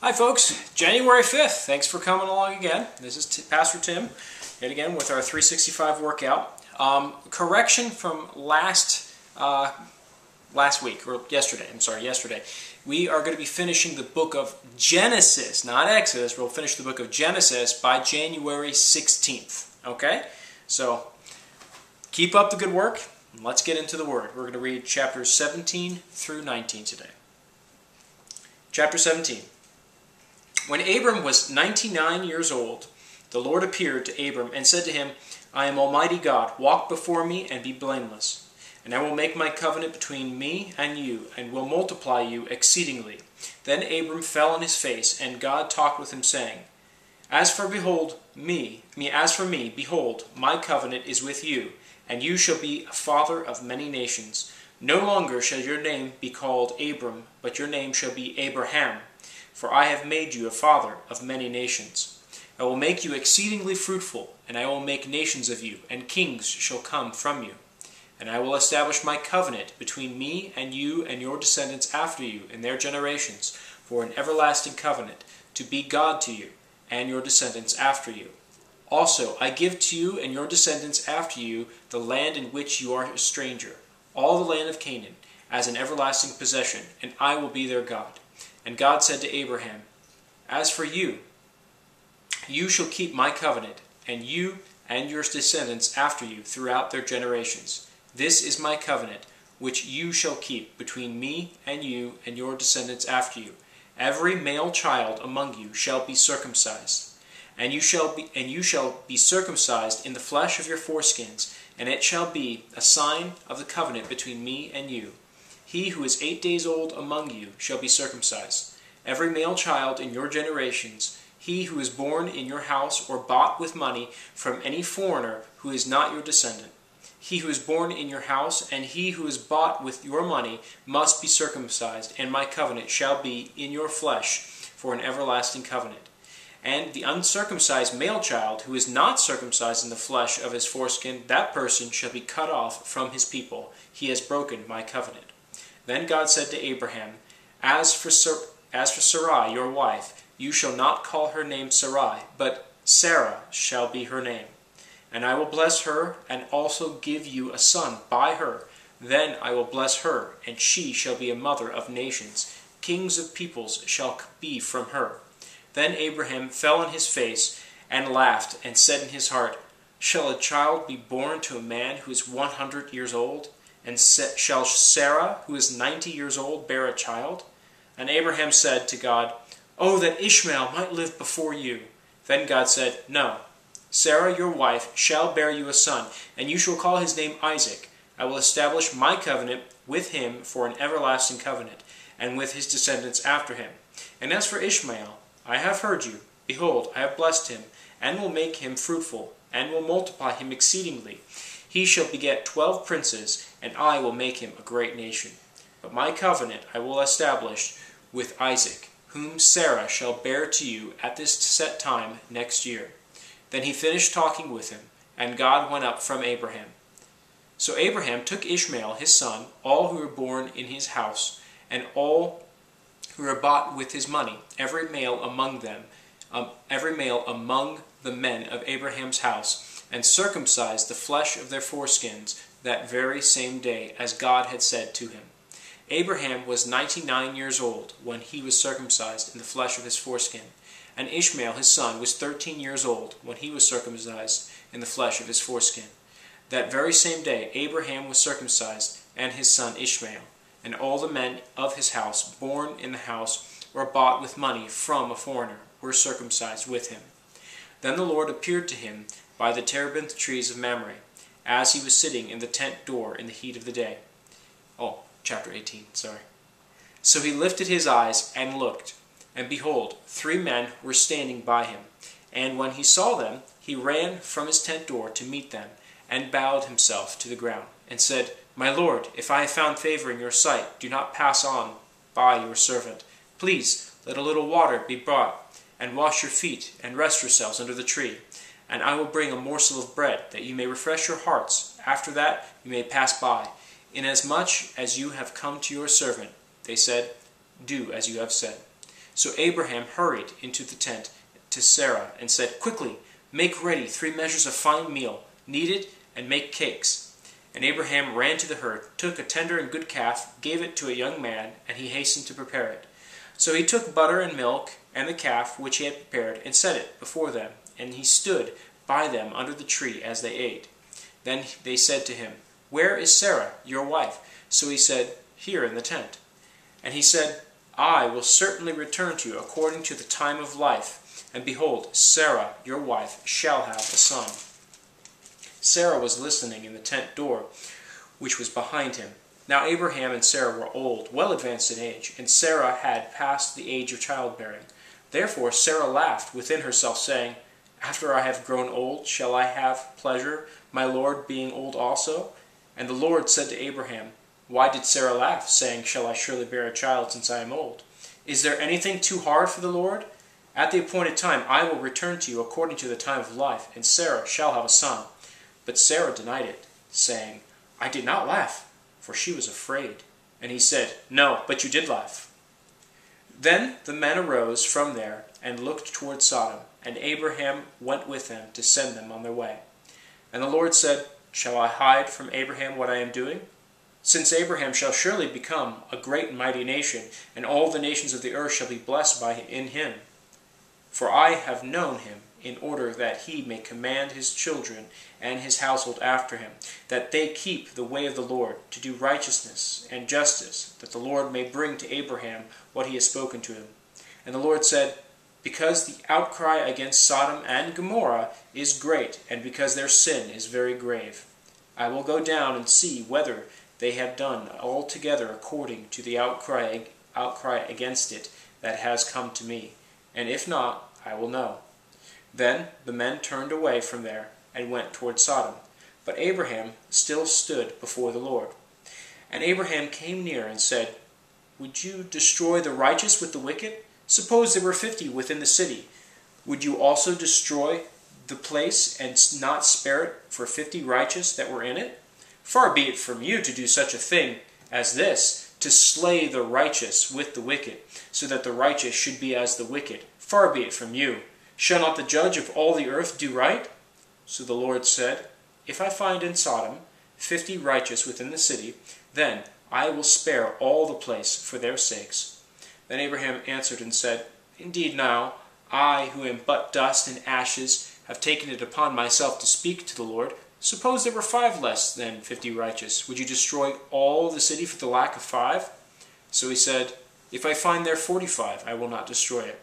Hi folks, January 5th. Thanks for coming along again. This is Pastor Tim, yet again with our 365 workout. Correction from last week, or yesterday, yesterday. We are going to be finishing the book of Genesis, not Exodus. We'll finish the book of Genesis by January 16th, okay? So, keep up the good work, and let's get into the Word. We're going to read chapters 17 through 19 today. Chapter 17. When Abram was 99 years old, the Lord appeared to Abram and said to him, I am Almighty God, walk before me and be blameless. And I will make my covenant between me and you, and will multiply you exceedingly. Then Abram fell on his face, and God talked with him, saying, As for me, behold, my covenant is with you, and you shall be a father of many nations. No longer shall your name be called Abram, but your name shall be Abraham. For I have made you a father of many nations. I will make you exceedingly fruitful, and I will make nations of you, and kings shall come from you. And I will establish my covenant between me and you and your descendants after you in their generations, for an everlasting covenant, to be God to you and your descendants after you. Also I give to you and your descendants after you the land in which you are a stranger, all the land of Canaan, as an everlasting possession, and I will be their God. And God said to Abraham, As for you, you shall keep my covenant, and you and your descendants after you throughout their generations. This is my covenant, which you shall keep between me and your descendants after you. Every male child among you shall be circumcised, and you shall be circumcised in the flesh of your foreskins, and it shall be a sign of the covenant between me and you. He who is 8 days old among you shall be circumcised. Every male child in your generations, he who is born in your house or bought with money from any foreigner who is not your descendant. He who is born in your house and he who is bought with your money must be circumcised, and my covenant shall be in your flesh for an everlasting covenant. And the uncircumcised male child who is not circumcised in the flesh of his foreskin, that person shall be cut off from his people. He has broken my covenant. Then God said to Abraham, As for Sarai, your wife, you shall not call her name Sarai, but Sarah shall be her name. And I will bless her, and also give you a son by her. Then I will bless her, and she shall be a mother of nations. Kings of peoples shall be from her. Then Abraham fell on his face, and laughed, and said in his heart, Shall a child be born to a man who is 100 years old? And shall Sarah, who is 90 years old, bear a child? And Abraham said to God, Oh, that Ishmael might live before you. Then God said, No, Sarah your wife shall bear you a son, and you shall call his name Isaac. I will establish my covenant with him for an everlasting covenant, and with his descendants after him. And as for Ishmael, I have heard you. Behold, I have blessed him, and will make him fruitful, and will multiply him exceedingly. He shall beget 12 princes, and I will make him a great nation. But my covenant I will establish with Isaac, whom Sarah shall bear to you at this set time next year. Then he finished talking with him, and God went up from Abraham. So Abraham took Ishmael his son, all who were born in his house, and all who were bought with his money, every male among the men of Abraham's house, and circumcised the flesh of their foreskins that very same day, as God had said to him. Abraham was 99 years old when he was circumcised in the flesh of his foreskin, and Ishmael his son was 13 years old when he was circumcised in the flesh of his foreskin. That very same day Abraham was circumcised, and his son Ishmael, and all the men of his house, born in the house or bought with money from a foreigner, were circumcised with him. Then the Lord appeared to him by the terebinth trees of Mamre, as he was sitting in the tent door in the heat of the day. Chapter 18, So he lifted his eyes and looked, and behold, 3 men were standing by him. And when he saw them, he ran from his tent door to meet them, and bowed himself to the ground, and said, My Lord, if I have found favor in your sight, do not pass on by your servant. Please, let a little water be brought, and wash your feet, and rest yourselves under the tree. And I will bring a morsel of bread, that you may refresh your hearts. After that you may pass by. Inasmuch as you have come to your servant, they said, Do as you have said. So Abraham hurried into the tent to Sarah and said, "Quickly, make ready 3 measures of fine meal, knead it, and make cakes." And Abraham ran to the herd, took a tender and good calf, gave it to a young man, and he hastened to prepare it. So he took butter and milk and the calf which he had prepared, and set it before them, and he stood by them under the tree as they ate. Then they said to him, "Where is Sarah, your wife?" So he said, "Here in the tent." And he said, "I will certainly return to you according to the time of life, and behold, Sarah, your wife, shall have a son." Sarah was listening in the tent door, which was behind him. Now Abraham and Sarah were old, well advanced in age, and Sarah had passed the age of childbearing. Therefore Sarah laughed within herself, saying, "After I have grown old, shall I have pleasure, my Lord being old also?" And the Lord said to Abraham, "Why did Sarah laugh, saying, Shall I surely bear a child since I am old? Is there anything too hard for the Lord? At the appointed time I will return to you according to the time of life, and Sarah shall have a son." But Sarah denied it, saying, "I did not laugh," for she was afraid. And he said, "No, but you did laugh." Then the men arose from there and looked toward Sodom, and Abraham went with them to send them on their way. And the Lord said, "Shall I hide from Abraham what I am doing? Since Abraham shall surely become a great and mighty nation, and all the nations of the earth shall be blessed in him. For I have known him, in order that he may command his children and his household after him, that they keep the way of the Lord, to do righteousness and justice, that the Lord may bring to Abraham what he has spoken to him." And the Lord said, "Because the outcry against Sodom and Gomorrah is great, and because their sin is very grave, I will go down and see whether they have done altogether according to the outcry against it that has come to me, and if not, I will know." Then the men turned away from there and went toward Sodom, but Abraham still stood before the Lord. And Abraham came near and said, "Would you destroy the righteous with the wicked? Suppose there were 50 within the city. Would you also destroy the place and not spare it for 50 righteous that were in it? Far be it from you to do such a thing as this, to slay the righteous with the wicked, so that the righteous should be as the wicked. Far be it from you. Shall not the judge of all the earth do right?" So the Lord said, "If I find in Sodom 50 righteous within the city, then I will spare all the place for their sakes." Then Abraham answered and said, "Indeed now, I, who am but dust and ashes, have taken it upon myself to speak to the Lord. Suppose there were 5 less than 50 righteous. Would you destroy all the city for the lack of 5? So he said, "If I find there 45, I will not destroy it."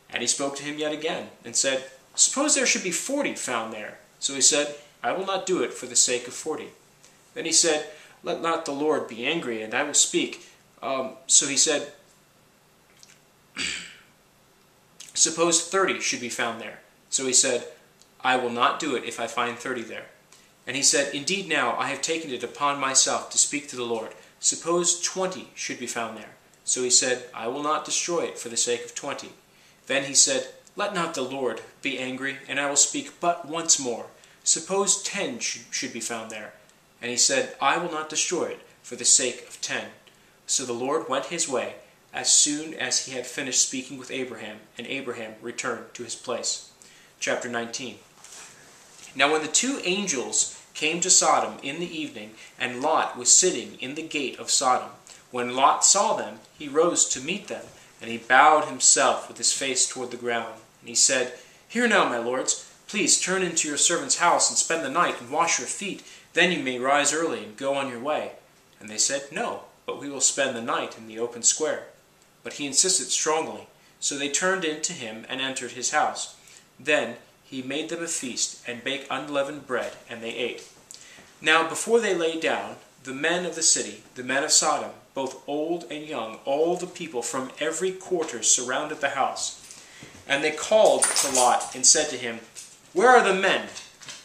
And he spoke to him yet again, and said, "Suppose there should be 40 found there." So he said, "I will not do it for the sake of 40. Then he said, "Let not the Lord be angry, and I will speak." So he said, "Suppose 30 should be found there." So he said, "I will not do it if I find 30 there." And he said, "Indeed now I have taken it upon myself to speak to the Lord. Suppose 20 should be found there." So he said, "I will not destroy it for the sake of 20. Then he said, "Let not the Lord be angry, and I will speak but once more. Suppose 10 should be found there." And he said, "I will not destroy it for the sake of 10. So the Lord went his way as soon as he had finished speaking with Abraham, and Abraham returned to his place. Chapter 19. Now when the 2 angels came to Sodom in the evening, and Lot was sitting in the gate of Sodom, when Lot saw them, he rose to meet them, and he bowed himself with his face toward the ground. And he said, "Hear now, my lords, please turn into your servant's house and spend the night and wash your feet. Then you may rise early and go on your way." And they said, "No, but we will spend the night in the open square." But he insisted strongly. So they turned in to him and entered his house. Then he made them a feast and baked unleavened bread, and they ate. Now before they lay down, the men of the city, the men of Sodom, both old and young, all the people from every quarter surrounded the house. And they called to Lot and said to him, "Where are the men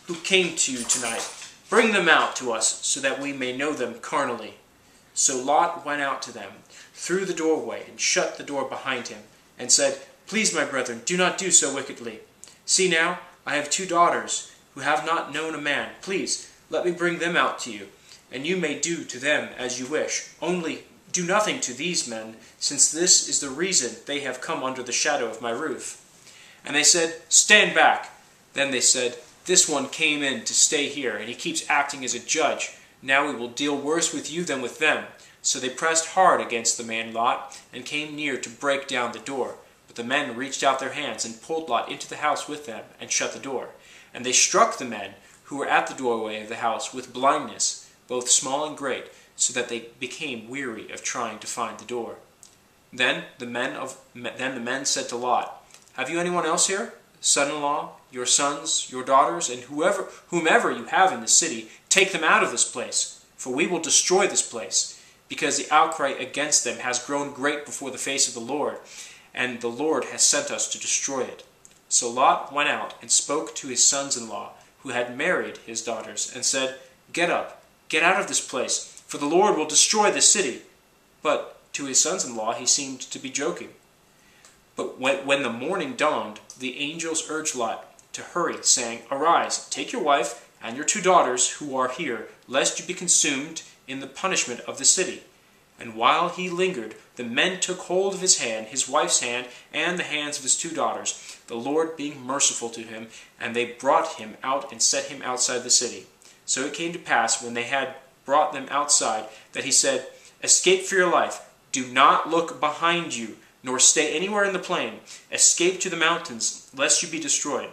who came to you tonight? Bring them out to us, so that we may know them carnally." So Lot went out to them through the doorway and shut the door behind him, and said, "Please, my brethren, do not do so wickedly. See now, I have 2 daughters who have not known a man. Please, let me bring them out to you, and you may do to them as you wish. Only do nothing to these men, since this is the reason they have come under the shadow of my roof." And they said, "Stand back." Then they said, "This one came in to stay here, and he keeps acting as a judge. Now we will deal worse with you than with them." So they pressed hard against the man Lot, and came near to break down the door. But the men reached out their hands, and pulled Lot into the house with them, and shut the door. And they struck the men who were at the doorway of the house with blindness, both small and great, so that they became weary of trying to find the door. Then the men said to Lot, "Have you anyone else here? Son-in-law, your sons, your daughters, and whomever you have in the city, take them out of this place, for we will destroy this place, because the outcry against them has grown great before the face of the Lord, and the Lord has sent us to destroy it." So Lot went out and spoke to his sons-in-law, who had married his daughters, and said, "Get up, get out of this place, for the Lord will destroy this city." But to his sons-in-law he seemed to be joking. But when the morning dawned, the angels urged Lot to hurry, saying, "Arise, take your wife and your 2 daughters who are here, lest you be consumed in the punishment of the city." And while he lingered, the men took hold of his hand, his wife's hand, and the hands of his 2 daughters, the Lord being merciful to him, and they brought him out and set him outside the city. So it came to pass, when they had brought them outside, that he said, "Escape for your life. Do not look behind you, nor stay anywhere in the plain. Escape to the mountains, lest you be destroyed."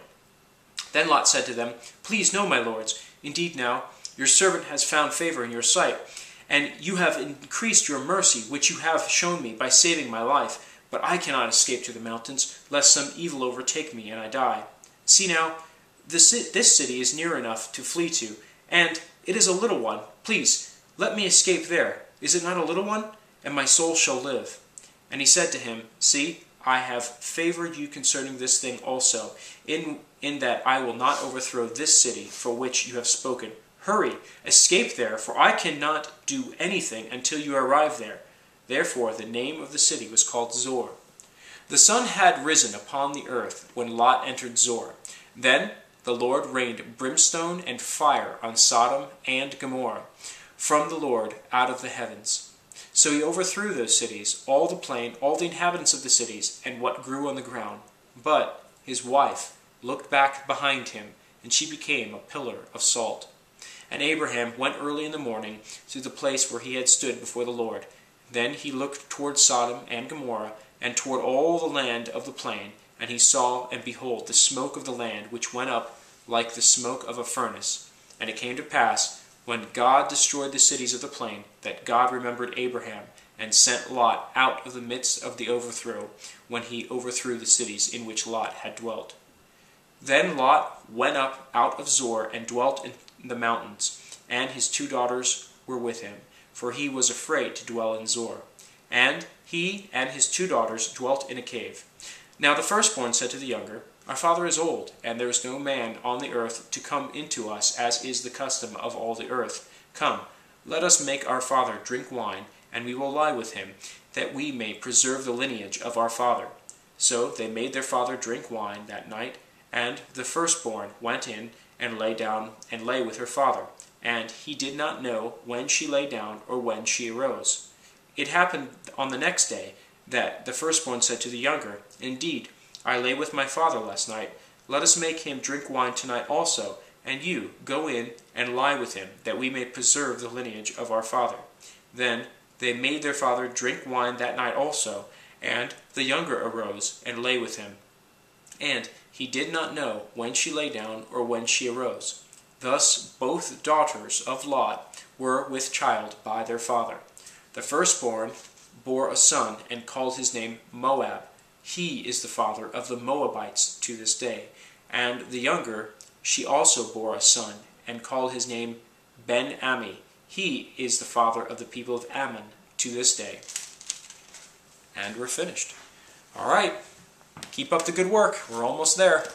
Then Lot said to them, "Please, no, my lords. Indeed now, your servant has found favor in your sight, and you have increased your mercy, which you have shown me by saving my life. But I cannot escape to the mountains, lest some evil overtake me and I die. See now, this city is near enough to flee to, and it is a little one. Please, let me escape there. Is it not a little one? And my soul shall live." And he said to him, "See, I have favored you concerning this thing also, in that I will not overthrow this city for which you have spoken. Hurry, escape there, for I cannot do anything until you arrive there." Therefore the name of the city was called Zor. The sun had risen upon the earth when Lot entered Zor. Then the Lord rained brimstone and fire on Sodom and Gomorrah from the Lord out of the heavens. So he overthrew those cities, all the plain, all the inhabitants of the cities, and what grew on the ground. But his wife looked back behind him, and she became a pillar of salt. And Abraham went early in the morning to the place where he had stood before the Lord. Then he looked toward Sodom and Gomorrah, and toward all the land of the plain, and he saw, and behold, the smoke of the land, which went up like the smoke of a furnace. And it came to pass, when God destroyed the cities of the plain, that God remembered Abraham, and sent Lot out of the midst of the overthrow, when he overthrew the cities in which Lot had dwelt. Then Lot went up out of Zor, and dwelt in the mountains, and his 2 daughters were with him, for he was afraid to dwell in Zor. And he and his 2 daughters dwelt in a cave. Now the firstborn said to the younger, "Our father is old, and there is no man on the earth to come into us, as is the custom of all the earth. Come, let us make our father drink wine, and we will lie with him, that we may preserve the lineage of our father." So they made their father drink wine that night, and the firstborn went in and lay down and lay with her father. And he did not know when she lay down or when she arose. It happened on the next day that the firstborn said to the younger, "Indeed, I lay with my father last night. Let us make him drink wine tonight also, and you go in and lie with him, that we may preserve the lineage of our father." Then they made their father drink wine that night also, and the younger arose and lay with him. And he did not know when she lay down or when she arose. Thus both daughters of Lot were with child by their father. The firstborn bore a son, and called his name Moab. He is the father of the Moabites to this day. And the younger, she also bore a son, and called his name Ben-Ammi. He is the father of the people of Ammon to this day. And we're finished. All right, keep up the good work. We're almost there.